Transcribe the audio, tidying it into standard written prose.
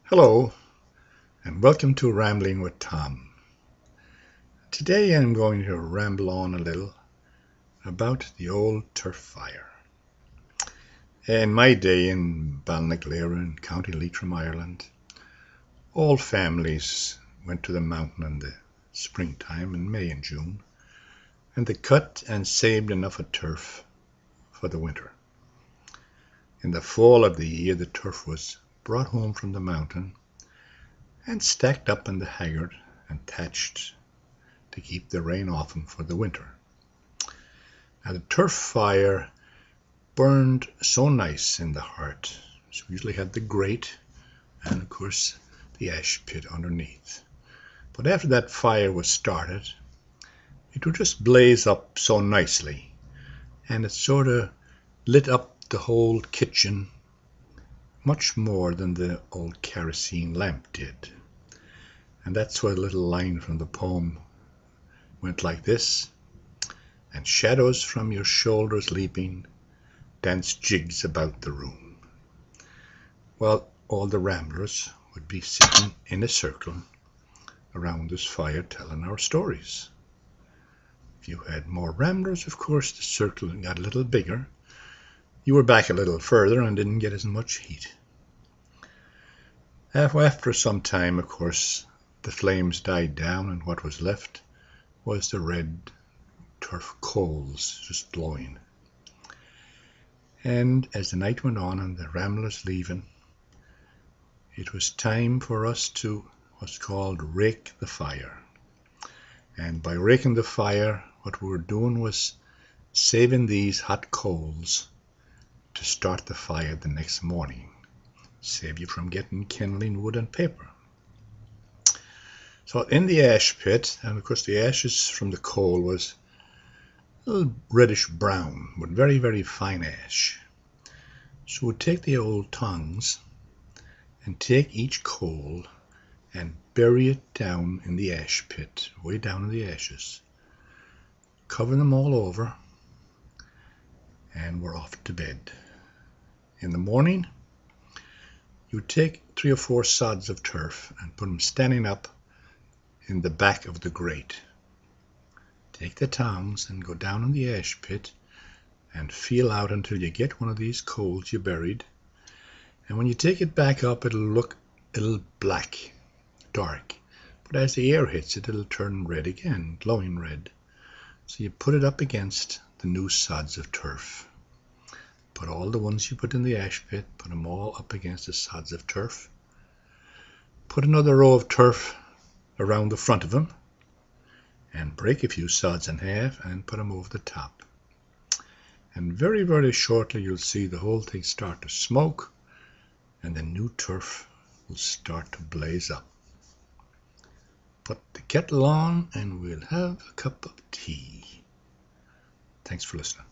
Hello, and welcome to Rambling with Tom. Today I'm going to ramble on a little about the old turf fire. In my day in Ballinaclare in County Leitrim, Ireland, all families went to the mountain in the springtime in May and June, and they cut and saved enough of turf for the winter. In the fall of the year, the turf was brought home from the mountain and stacked up in the haggard and thatched to keep the rain off them for the winter. Now the turf fire burned so nice in the heart. So we usually had the grate and of course the ash pit underneath. But after that fire was started, it would just blaze up so nicely, and it sort of lit up the whole kitchen much more than the old kerosene lamp did. And that's why a little line from the poem went like this: and shadows from your shoulders leaping dance jigs about the room. Well, all the ramblers would be sitting in a circle around this fire telling our stories. If you had more ramblers, of course, the circle got a little bigger. You were back a little further and didn't get as much heat. After some time, of course, the flames died down, and what was left was the red turf coals just glowing. And as the night went on and the ramblers leaving, it was time for us to what's called rake the fire. And by raking the fire, what we were doing was saving these hot coals to start the fire the next morning. Save you from getting kindling wood and paper. So in the ash pit, and of course the ashes from the coal was a little reddish brown, but very, very fine ash. So we'd take the old tongs and take each coal and bury it down in the ash pit, way down in the ashes. Cover them all over, and we're off to bed. In the morning, you take 3 or 4 sods of turf and put them standing up in the back of the grate. Take the tongs and go down in the ash pit and feel out until you get one of these coals you buried. And when you take it back up, it'll look a little black, dark. But as the air hits it, it'll turn red again, glowing red. So you put it up against the new sods of turf. Put all the ones you put in the ash pit, put them all up against the sods of turf. Put another row of turf around the front of them, and break a few sods in half and put them over the top. And very, very shortly you'll see the whole thing start to smoke, and the new turf will start to blaze up. Put the kettle on and we'll have a cup of tea. Thanks for listening.